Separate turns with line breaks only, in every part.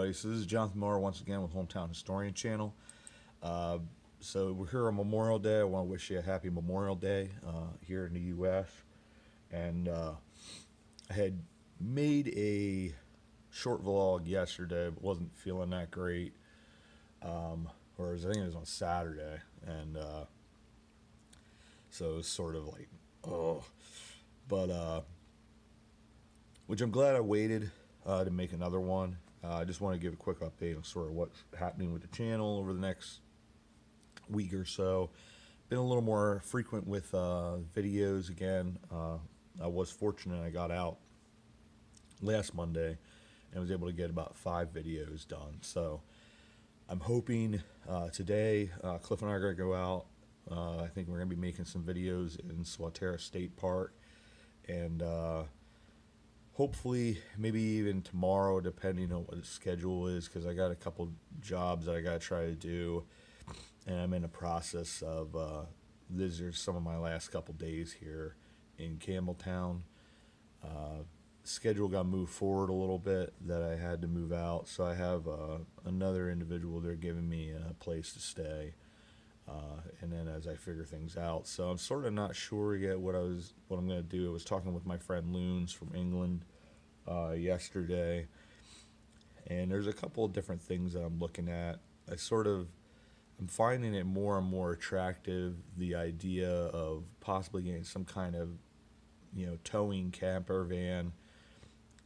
everybody. So this is Jonathan Moore once again with Hometown Historian channel. Uh, so we're here on Memorial Day. I want to wish you a happy Memorial Day here in the U.S. And I had made a short vlog yesterday, but wasn't feeling that great. I think it was on Saturday, and so it was sort of like, oh, but which I'm glad I waited to make another one. I just want to give a quick update on sort of what's happening with the channel over the next week or so. Been a little more frequent with videos again. I was fortunate I got out last Monday and was able to get about 5 videos done. So I'm hoping today Cliff and I are going to go out. I think we're going to be making some videos in Swatara State Park, and hopefully maybe even tomorrow, depending on what the schedule is, because I got a couple jobs that I got to try to do, and I'm in the process of these are some of my last couple days here in Campbelltown. Schedule got moved forward a little bit, that I had to move out, so I have another individual. They're giving me a place to stay, and then as I figure things out, so I'm sort of not sure yet what I'm going to do. I was talking with my friend Loons from England yesterday, and there's a couple of different things that I'm looking at. I'm finding it more and more attractive, the idea of possibly getting some kind of, towing camper van,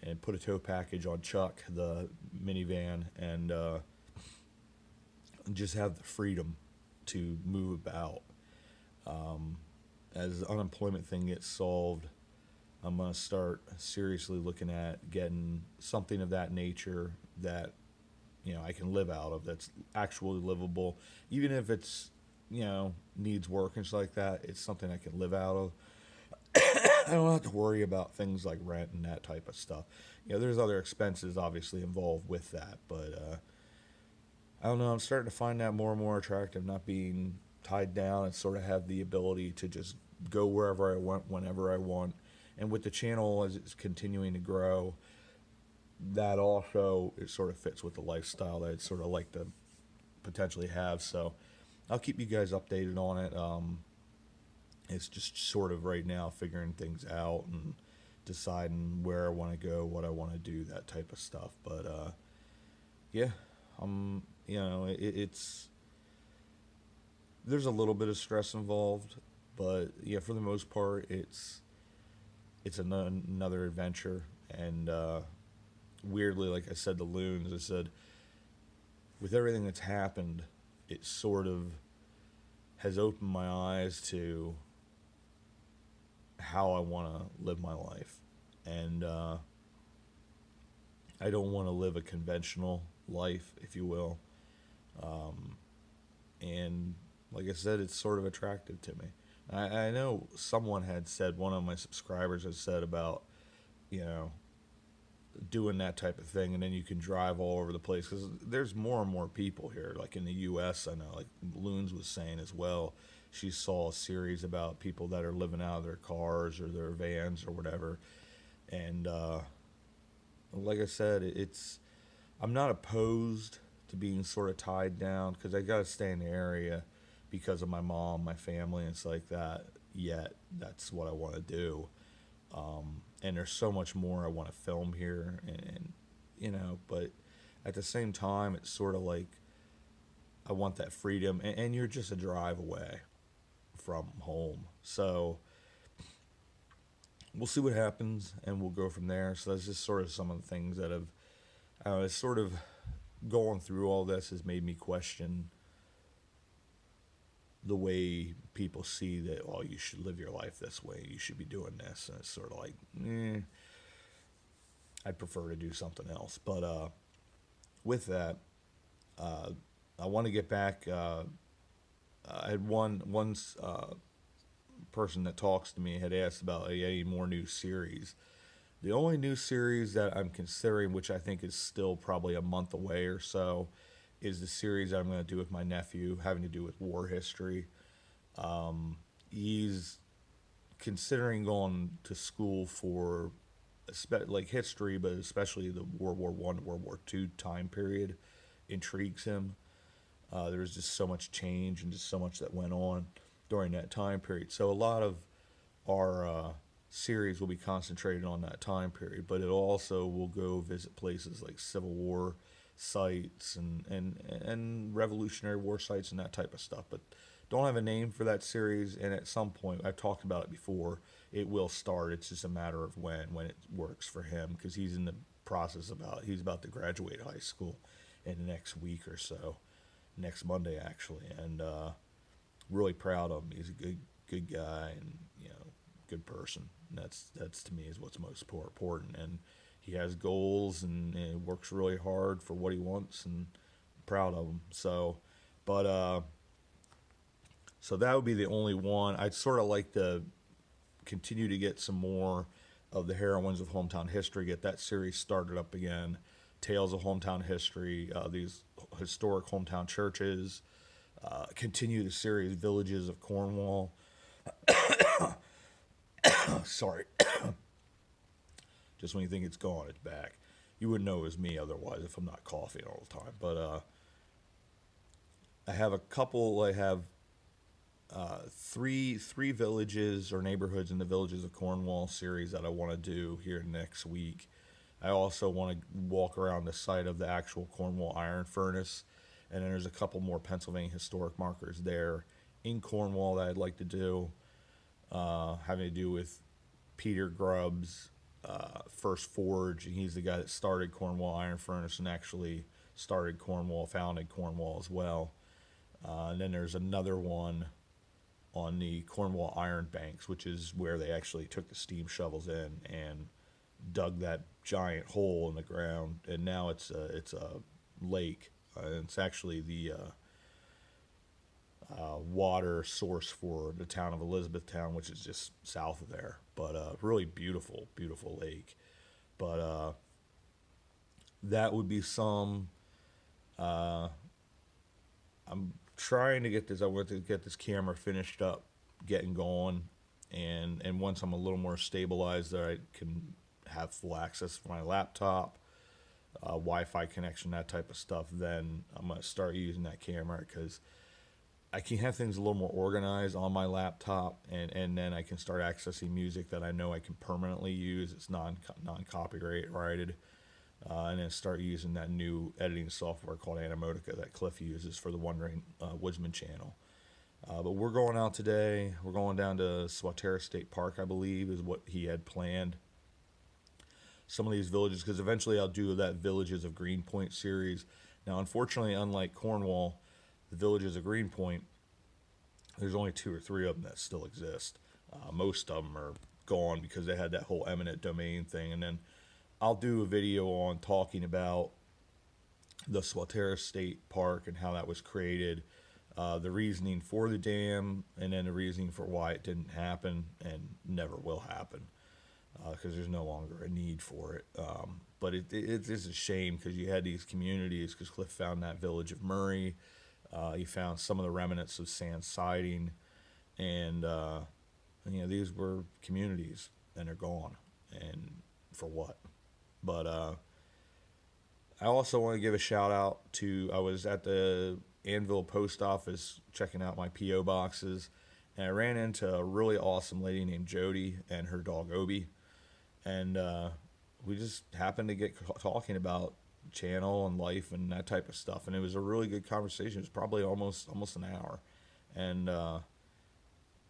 and put a tow package on Chuck, the minivan, and just have the freedom to move about. As the unemployment thing gets solved, I'm going to start seriously looking at getting something of that nature that, I can live out of, that's actually livable. Even if it's, needs work and stuff like that, it's something I can live out of. I don't have to worry about things like rent and that type of stuff. There's other expenses obviously involved with that, but I don't know. I'm starting to find that more and more attractive, not being tied down, and sort of have the ability to just go wherever I want, whenever I want. And with the channel, as it's continuing to grow, that also, it sort of fits with the lifestyle that I'd sort of like to potentially have. So I'll keep you guys updated on it. It's just sort of right now figuring things out and deciding where I want to go, what I want to do, that type of stuff. But yeah, it's there's a little bit of stress involved, but yeah, for the most part, it's another adventure. And weirdly, like I said to Loons, I said, with everything that's happened, it sort of has opened my eyes to how I want to live my life. And I don't want to live a conventional life, if you will. And like I said, it's sort of attractive to me. I know someone had said, one of my subscribers had said about, doing that type of thing, and then you can drive all over the place, because there's more and more people here, like in the U.S. I know, like Loons was saying as well, she saw a series about people that are living out of their cars or their vans or whatever. And like I said, I'm not opposed to being sort of tied down, because I got to stay in the area because of my mom, my family, and stuff like that. Yet that's what I want to do. And there's so much more I want to film here, and but at the same time, it's sort of like I want that freedom, and you're just a drive away from home. So we'll see what happens, and we'll go from there. So that's just sort of some of the things that it's sort of going through all this has made me question the way people see that, oh, you should live your life this way, you should be doing this. And it's sort of like, I'd prefer to do something else. But with that, I want to get back. I had one person that talks to me had asked about any more new series. The only new series that I'm considering, which I think is still probably a month away or so, is the series that I'm going to do with my nephew, having to do with war history. He's considering going to school for like history, but especially the World War One to World War Two time period intrigues him. There was just so much change and just so much that went on during that time period. So a lot of our series will be concentrated on that time period, but it also will go visit places like Civil War sites and Revolutionary War sites and that type of stuff. But don't have a name for that series, and at some point, I've talked about it before, it will start. It's just a matter of when it works for him, because he's in the process he's about to graduate high school in the next week or so, next Monday actually, and really proud of him. He's a good guy, and good person. And that's to me is what's most important. And he has goals, and works really hard for what he wants, and I'm proud of him. So that would be the only one. I'd sort of like to continue to get some more of the heroines of hometown history, get that series started up again. Tales of hometown history, these historic hometown churches, continue the series Villages of Cornwall. Sorry. Just when you think it's gone, it's back. You wouldn't know it was me otherwise if I'm not coughing all the time. But I have a couple. I have three villages or neighborhoods in the Villages of Cornwall series that I want to do here next week. I also want to walk around the site of the actual Cornwall iron furnace, and then there's a couple more Pennsylvania historic markers there in Cornwall that I'd like to do, having to do with Peter Grubb's first forge, and he's the guy that started Cornwall iron furnace and actually started Cornwall, founded Cornwall as well. And then there's another one on the Cornwall Iron Banks, which is where they actually took the steam shovels in and dug that giant hole in the ground, and now it's a lake. It's actually the water source for the town of Elizabethtown, which is just south of there. But really beautiful lake. But that would be some. I'm trying to get this. I want to get this camera finished up, getting going, and once I'm a little more stabilized, that I can have full access for my laptop, Wi-Fi connection, that type of stuff. Then I'm gonna start using that camera, because I can have things a little more organized on my laptop, and then I can start accessing music that I know I can permanently use. It's non-copyrighted. And then start using that new editing software called Animotica that Cliff uses for the Wandering Woodsman channel. But we're going out today. We're going down to Swatara State Park, I believe, is what he had planned. Some of these villages, because eventually I'll do that Villages of Greenpoint series. Now, unfortunately, unlike Cornwall, the Villages of Greenpoint, there's only 2 or 3 of them that still exist. Most of them are gone because they had that whole eminent domain thing. And then I'll do a video on talking about the Swatara State Park and how that was created, the reasoning for the dam, and then the reasoning for why it didn't happen and never will happen, because there's no longer a need for it. But it is a shame, because you had these communities, because Cliff found that village of Murray. He found some of the remnants of sand siding, and these were communities, and they're gone. And for what? But I also want to give a shout out to, I was at the Annville post office checking out my P.O. boxes, and I ran into a really awesome lady named Jody and her dog Obi, and we just happened to get talking about channel and life and that type of stuff, and it was a really good conversation. It was probably almost an hour, and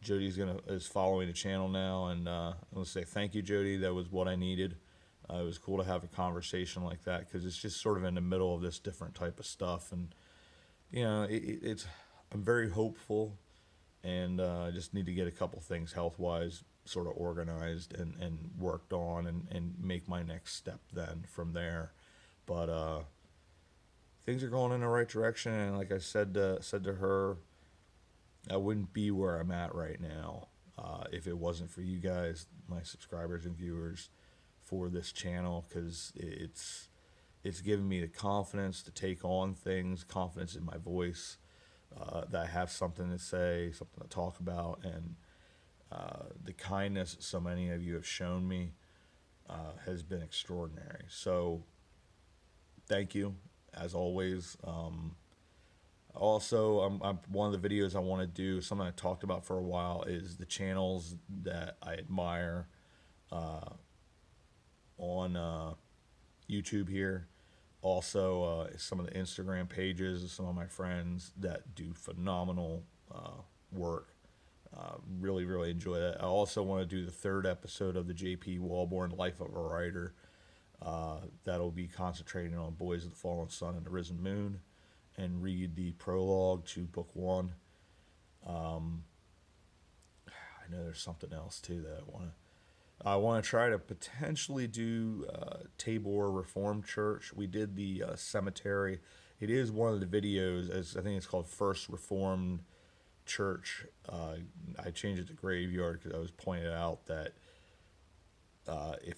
Jody's is following the channel now, and I want to say thank you, Jody. That was what I needed. It was cool to have a conversation like that, because it's just sort of in the middle of this different type of stuff, and it's I'm very hopeful, and I just need to get a couple things health-wise sort of organized and worked on, and make my next step then from there. But things are going in the right direction, and like I said to her, I wouldn't be where I'm at right now if it wasn't for you guys, my subscribers and viewers, for this channel, because it's given me the confidence to take on things, confidence in my voice, that I have something to say, something to talk about, and the kindness so many of you have shown me. has been extraordinary. So thank you, as always. Also, one of the videos I want to do, something I talked about for a while, is the channels that I admire on YouTube here. Also, some of the Instagram pages of some of my friends that do phenomenal work. Really, really enjoy that. I also want to do the third episode of the J.P. Walborn Life of a Writer. That'll be concentrating on Boys of the Fallen Sun and the Risen Moon, and read the prologue to book one. I know there's something else too that I want to try to potentially do Tabor Reformed Church. We did the cemetery. It is one of the videos, as I think it's called First Reformed Church. I changed it to Graveyard because I was pointed out that if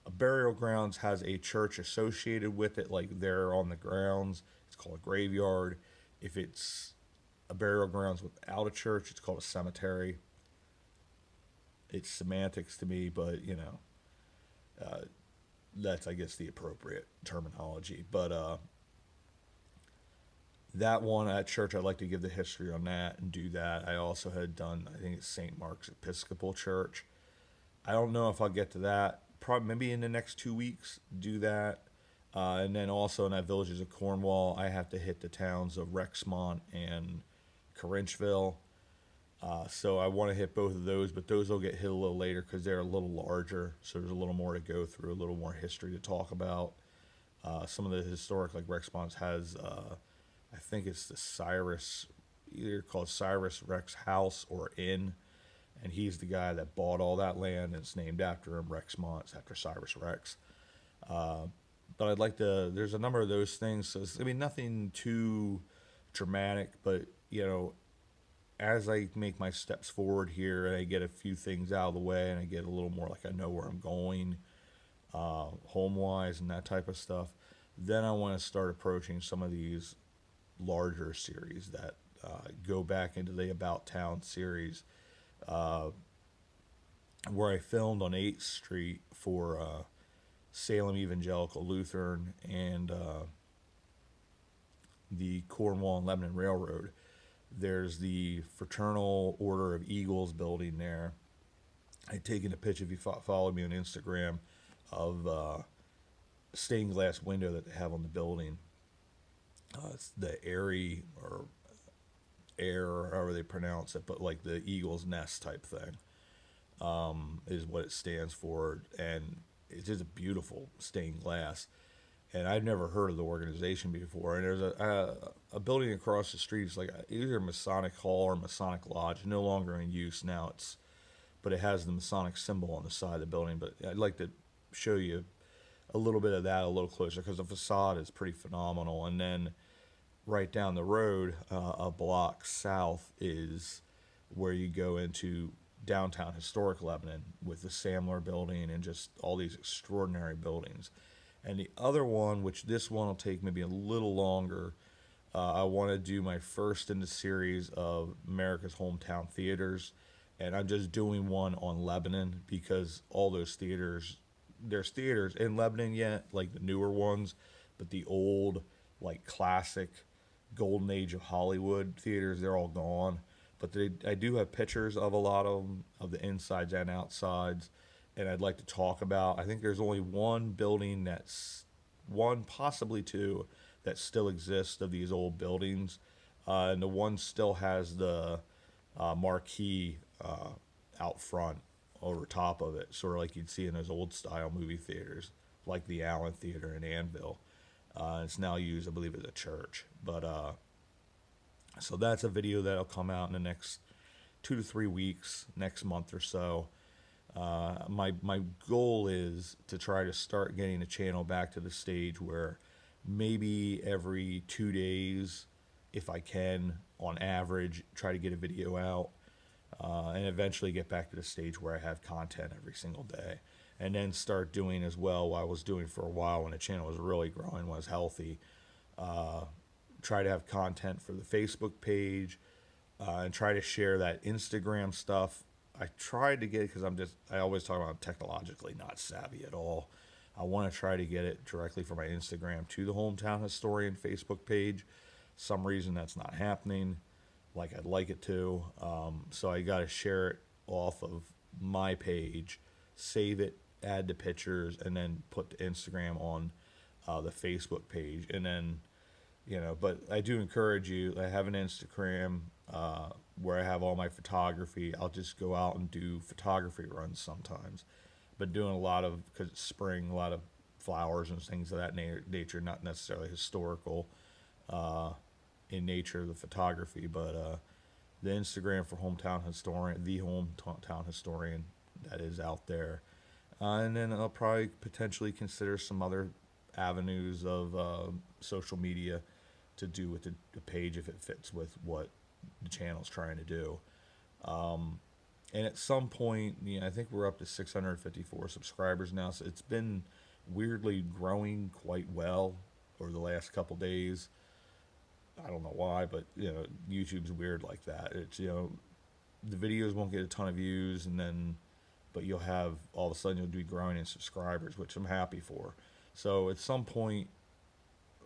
a burial grounds has a church associated with it, like they're on the grounds, it's called a graveyard. If it's a burial grounds without a church, it's called a cemetery. It's semantics to me, but that's, I guess, the appropriate terminology. But that one at church, I'd like to give the history on that and do that. I also had done, I think it's St. Mark's Episcopal Church. I don't know if I'll get to that. Probably maybe in the next 2 weeks, do that. And then also in that Villages of Cornwall, I have to hit the towns of Rexmont and Corinchville. So I want to hit both of those, but those will get hit a little later because they're a little larger. So there's a little more to go through, a little more history to talk about. Some of the historic, like Rexmont has, I think it's the Cyrus, either called Cyrus Rex House or Inn. And he's the guy that bought all that land, and it's named after him. Rexmont, it's after Cyrus Rex. But I'd like to, there's a number of those things. So it's, nothing too dramatic, but, as I make my steps forward here and I get a few things out of the way and I get a little more like I know where I'm going, home-wise and that type of stuff, then I want to start approaching some of these larger series that go back into the About Town series, where I filmed on 8th Street for Salem Evangelical Lutheran and the Cornwall and Lebanon Railroad. There's the Fraternal Order of Eagles building there. I'd taken a picture, if you followed me on Instagram, of stained glass window that they have on the building. It's the Airy or Air, or however they pronounce it, but like the Eagle's Nest type thing is what it stands for. And it's just a beautiful stained glass. And I'd never heard of the organization before. And there's a building across the street. It's like either Masonic Hall or Masonic Lodge. No longer in use now. But it has the Masonic symbol on the side of the building. But I'd like to show you a little bit of that a little closer because the facade is pretty phenomenal. And then right down the road, a block south, is where you go into downtown historic Lebanon with the Samler building and just all these extraordinary buildings. And the other one, which this one will take maybe a little longer, I want to do my first in the series of America's Hometown Theaters. And I'm just doing one on Lebanon because all those theaters, there's theaters in Lebanon yet, like the newer ones, but the old, like classic golden age of Hollywood theaters, they're all gone. But I do have pictures of a lot of them, of the insides and outsides. And I'd like to talk about, I think there's only one building one, possibly two, that still exists of these old buildings. And the one still has the marquee out front over top of it, sort of like you'd see in those old style movie theaters, like the Allen Theater in Annville. It's now used, I believe, as a church. But so that's a video that'll come out in the next 2 to 3 weeks, next month or so. My goal is to try to start getting the channel back to the stage where maybe every 2 days, if I can, on average, try to get a video out, and eventually get back to the stage where I have content every single day. And then start doing as well what I was doing for a while when the channel was really growing, was healthy. Try to have content for the Facebook page, and try to share that Instagram stuff I tried to get it because I always talk about technologically not savvy at all. I want to try to get it directly from my Instagram to the Hometown Historian Facebook page. Some reason that's not happening like I'd like it to. So I got to share it off of my page, save it, add the pictures, and then put the Instagram on the Facebook page. And then, but I do encourage you. I have an Instagram where I have all my photography. I'll just go out and do photography runs sometimes. But doing a lot of, because it's spring, a lot of flowers and things of that nature, not necessarily historical in nature of the photography, but the Instagram for Hometown Historian, the Hometown Historian, that is out there. And then I'll probably potentially consider some other avenues of social media to do with the page if it fits with what the channel's trying to do. And at some point, I think we're up to 654 subscribers now, so it's been weirdly growing quite well over the last couple days. I don't know why, but YouTube's weird like that. It's the videos won't get a ton of views, but you'll have all of a sudden you'll be growing in subscribers, which I'm happy for. So at some point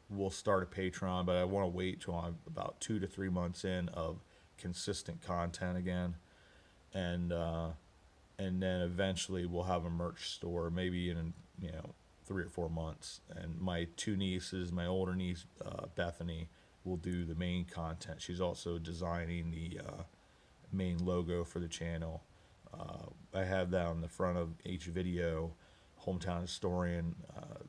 we'll start a Patreon, but I want to wait till I'm about 2 to 3 months in of consistent content again, and then eventually we'll have a merch store, maybe in 3 or 4 months. And my two nieces, my older niece Bethany, will do the main content. She's also designing the main logo for the channel. I have that on the front of each video. Hometown Historian,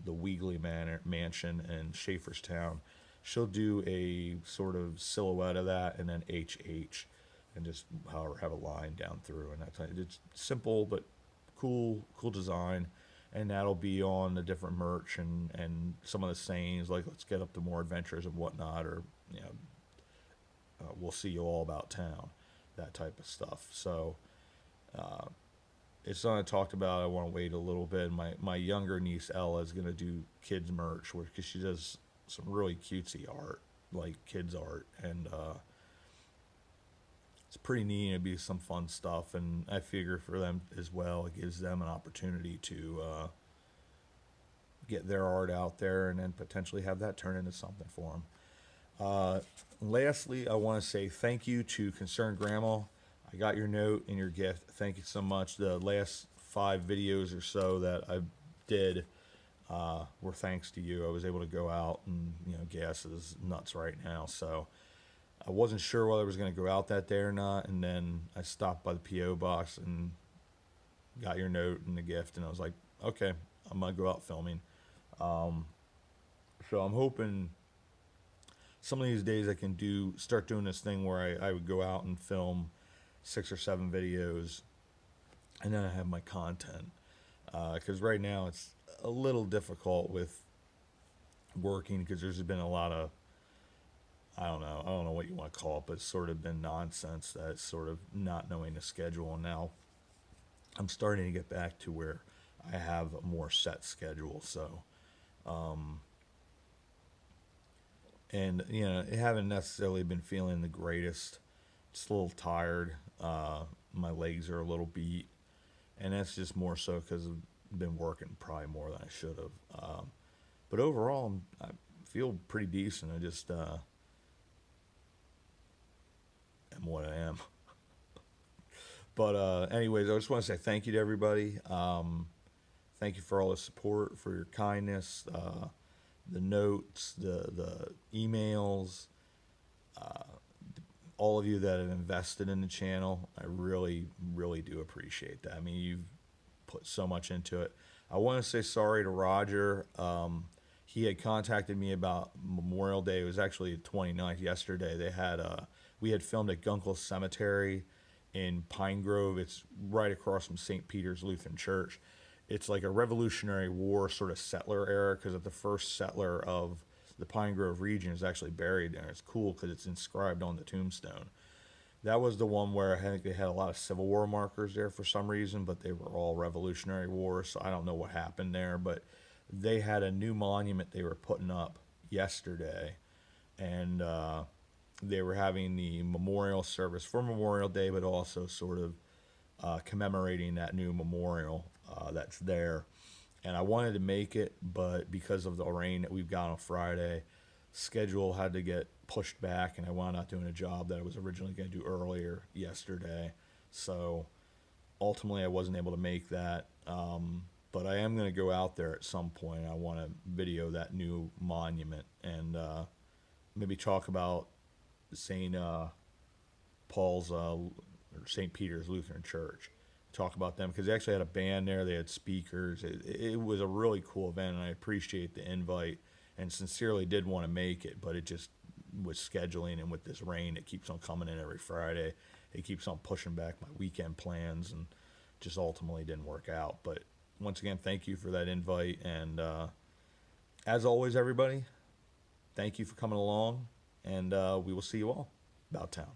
the Weagley Mansion in Schaeferstown. She'll do a sort of silhouette of that, and then HH, and just have a line down through, and that kind of, it's simple but cool design. And that'll be on the different merch and some of the sayings like "Let's get up to more adventures" and whatnot, or "We'll see you all about town," that type of stuff. So it's something I talked about. I want to wait a little bit. My younger niece Ella is going to do kids merch, because she does some really cutesy art, like kids art, and it's pretty neat. It'd be some fun stuff, and I figure for them as well, it gives them an opportunity to get their art out there, and then potentially have that turn into something for them. Lastly, I want to say thank you to Concerned Grandma. I got your note and your gift. Thank you so much. The last 5 videos or so that I did were thanks to you. I was able to go out, and gas is nuts right now, so I wasn't sure whether I was going to go out that day or not. And then I stopped by the P.O. box and got your note and the gift, and I was like, okay, I'm going to go out filming. So I'm hoping some of these days I can start doing this thing where I would go out and film 6 or 7 videos, and then I have my content. Because right now it's a little difficult with working, because there's been a lot of, I don't know what you want to call it, but it's sort of been nonsense, that it's sort of not knowing the schedule. And now I'm starting to get back to where I have a more set schedule. So, and I haven't necessarily been feeling the greatest. Just a little tired. My legs are a little beat, and that's just more so because I've been working probably more than I should have. But overall, I feel pretty decent. I just am what I am. But anyways, I just want to say thank you to everybody. Thank you for all the support, for your kindness, the notes, the emails, all of you that have invested in the channel. I really, really do appreciate that. I mean, you've put so much into it. I want to say sorry to Roger. He had contacted me about Memorial Day. It was actually the 29th, yesterday. We had filmed at Gunkel Cemetery in Pine Grove. It's right across from St. Peter's Lutheran Church. It's like a Revolutionary War sort of settler era, because the first settler of the Pine Grove region is actually buried there. It's cool because it's inscribed on the tombstone. That was the one where I think they had a lot of Civil War markers there for some reason, but they were all Revolutionary War, so I don't know what happened there. But they had a new monument they were putting up yesterday, and they were having the memorial service for Memorial Day, but also sort of commemorating that new memorial that's there. And I wanted to make it, but because of the rain that we've got on Friday, schedule had to get pushed back, and I wound up doing a job that I was originally going to do earlier yesterday. So ultimately, I wasn't able to make that. But I am going to go out there at some point. I want to video that new monument and maybe talk about St. Paul's or St. Peter's Lutheran Church. Talk about them because they actually had a band there. They had speakers. It was a really cool event, and I appreciate the invite and sincerely did want to make it, but it just with scheduling and with this rain, it keeps on coming in every Friday. It keeps on pushing back my weekend plans and just ultimately didn't work out. But once again, thank you for that invite. And as always, everybody, thank you for coming along, and we will see you all about town.